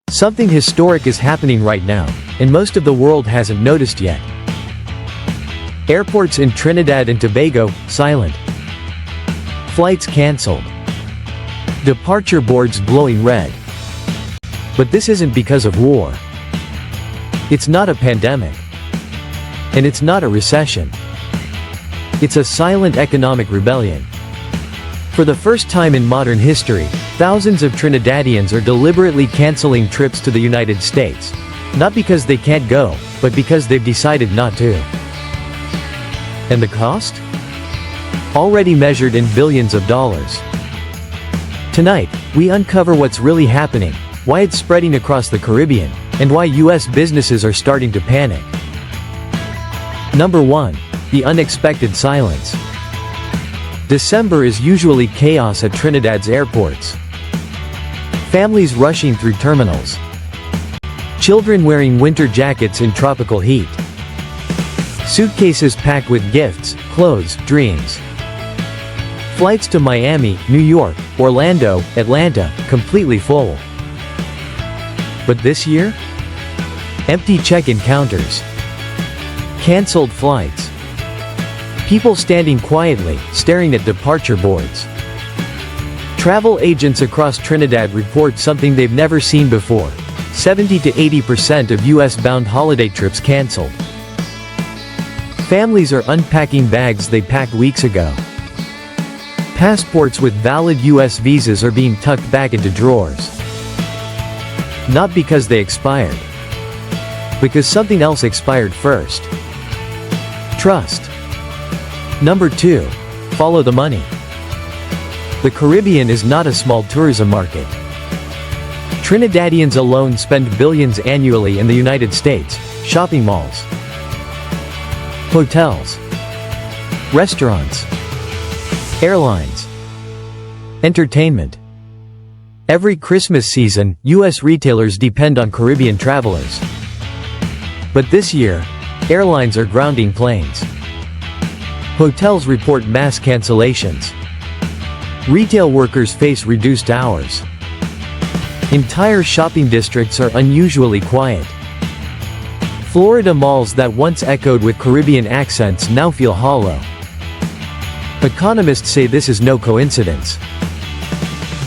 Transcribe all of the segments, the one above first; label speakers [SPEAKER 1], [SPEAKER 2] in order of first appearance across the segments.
[SPEAKER 1] Something historic is happening right now, and most of the world hasn't noticed yet. Airports in Trinidad and Tobago, silent. Flights cancelled. Departure boards glowing red. But this isn't because of war. It's not a pandemic. And it's not a recession. It's a silent economic rebellion. For the first time in modern history, thousands of Trinidadians are deliberately canceling trips to the United States. Not because they can't go, but because they've decided not to. And the cost? Already measured in billions of dollars. Tonight, we uncover what's really happening, why it's spreading across the Caribbean, and why US businesses are starting to panic. Number 1. The unexpected silence. December is usually chaos at Trinidad's airports. Families rushing through terminals. Children wearing winter jackets in tropical heat. Suitcases packed with gifts, clothes, dreams. Flights to Miami, New York, Orlando, Atlanta, completely full. But this year? Empty check-in counters. Cancelled flights. People standing quietly, staring at departure boards. Travel agents across Trinidad report something they've never seen before. 70 to 80% of US-bound holiday trips cancelled. Families are unpacking bags they packed weeks ago. Passports with valid US visas are being tucked back into drawers. Not because they expired. Because something else expired first. Trust. Number 2. Follow the money. The Caribbean is not a small tourism market. Trinidadians alone spend billions annually in the United States, shopping malls, hotels, restaurants, airlines, entertainment. Every Christmas season, US retailers depend on Caribbean travelers. But this year, airlines are grounding planes. Hotels report mass cancellations. Retail workers face reduced hours. Entire shopping districts are unusually quiet. Florida malls that once echoed with Caribbean accents now feel hollow. Economists say this is no coincidence.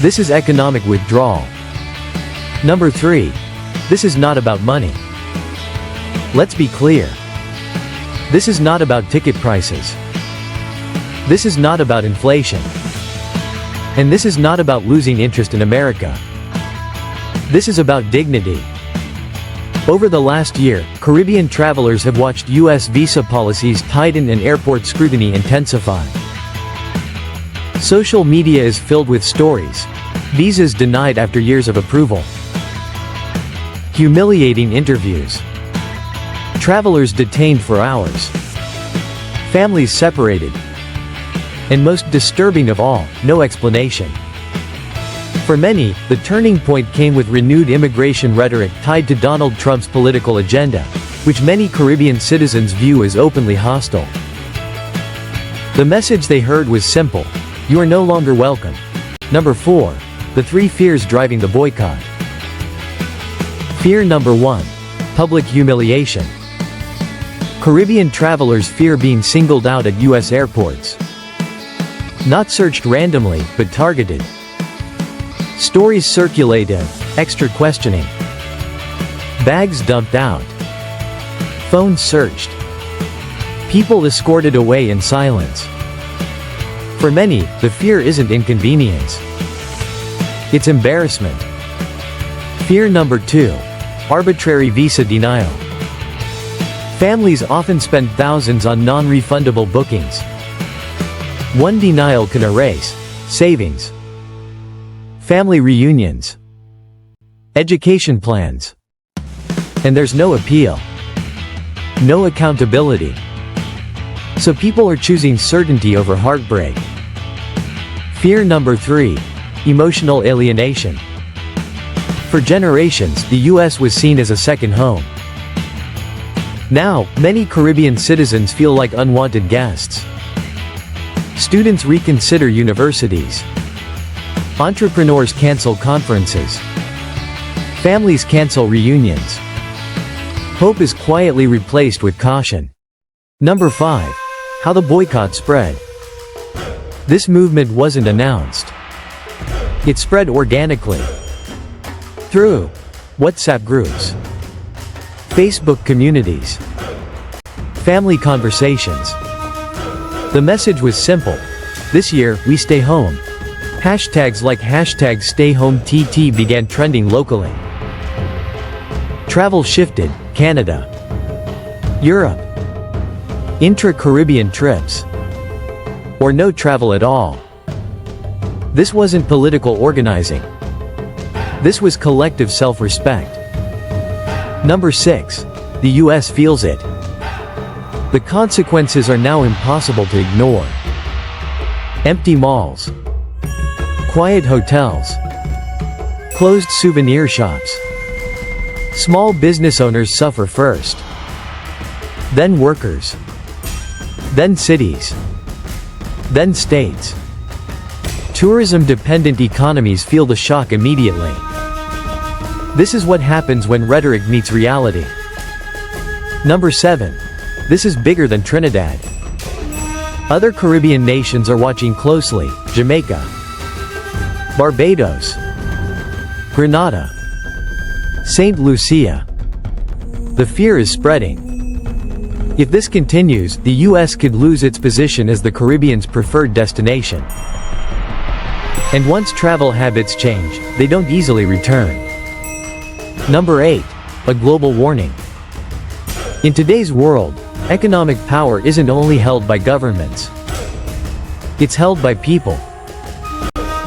[SPEAKER 1] This is economic withdrawal. Number 3. This is not about money. Let's be clear. This is not about ticket prices. This is not about inflation. And this is not about losing interest in America. This is about dignity. Over the last year, Caribbean travelers have watched US visa policies tighten and airport scrutiny intensify. Social media is filled with stories. Visas denied after years of approval. Humiliating interviews. Travelers detained for hours. Families separated. And most disturbing of all, no explanation. For many, the turning point came with renewed immigration rhetoric tied to Donald Trump's political agenda, which many Caribbean citizens view as openly hostile. The message they heard was simple: you are no longer welcome. Number 4. The 3 fears driving the boycott. Fear number 1. Public humiliation. Caribbean travelers fear being singled out at US airports. Not searched randomly, but targeted. Stories circulate of extra questioning. Bags dumped out. Phones searched. People escorted away in silence. For many, the fear isn't inconvenience. It's embarrassment. Fear number 2. Arbitrary visa denial. Families often spend thousands on non-refundable bookings. One denial can erase savings, family reunions, education plans. And there's no appeal. No accountability. So people are choosing certainty over heartbreak. Fear number 3. Emotional alienation. For generations, the US was seen as a second home. Now, many Caribbean citizens feel like unwanted guests. Students reconsider universities. Entrepreneurs cancel conferences. Families cancel reunions. Hope is quietly replaced with caution. Number 5. How the boycott spread. This movement wasn't announced. It spread organically. Through WhatsApp groups, Facebook communities, family conversations. The message was simple. This year, we stay home. Hashtags like #StayHomeTT began trending locally. Travel shifted. Canada, Europe, intra-Caribbean trips, or no travel at all. This wasn't political organizing. This was collective self-respect. Number 6. The US feels it. The consequences are now impossible to ignore. Empty malls, quiet hotels, closed souvenir shops. Small business owners suffer first. Then workers. Then cities. Then states. Tourism-dependent economies feel the shock immediately. This is what happens when rhetoric meets reality. Number 7. This is bigger than Trinidad. Other Caribbean nations are watching closely. Jamaica, Barbados, Grenada, St. Lucia. The fear is spreading. If this continues, the US could lose its position as the Caribbean's preferred destination. And once travel habits change, they don't easily return. Number 8. A global warning. In today's world, economic power isn't only held by governments. It's held by people.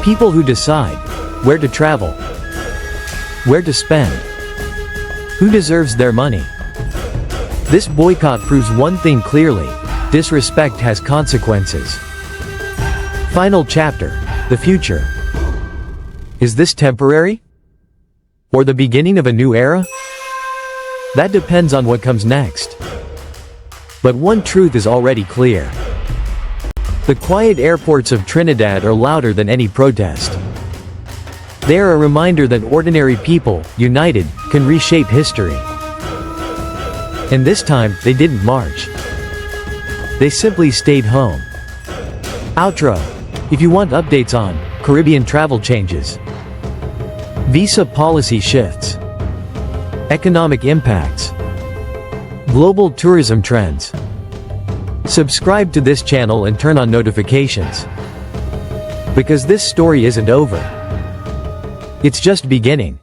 [SPEAKER 1] People who decide where to travel, where to spend, who deserves their money. This boycott proves one thing clearly: disrespect has consequences. Final chapter: the future. Is this temporary? Or the beginning of a new era? That depends on what comes next. But one truth is already clear. The quiet airports of Trinidad are louder than any protest. They are a reminder that ordinary people, united, can reshape history. And this time, they didn't march. They simply stayed home. Outro. If you want updates on Caribbean travel changes, visa policy shifts, economic impacts, global tourism trends, subscribe to this channel and turn on notifications. Because this story isn't over. It's just beginning.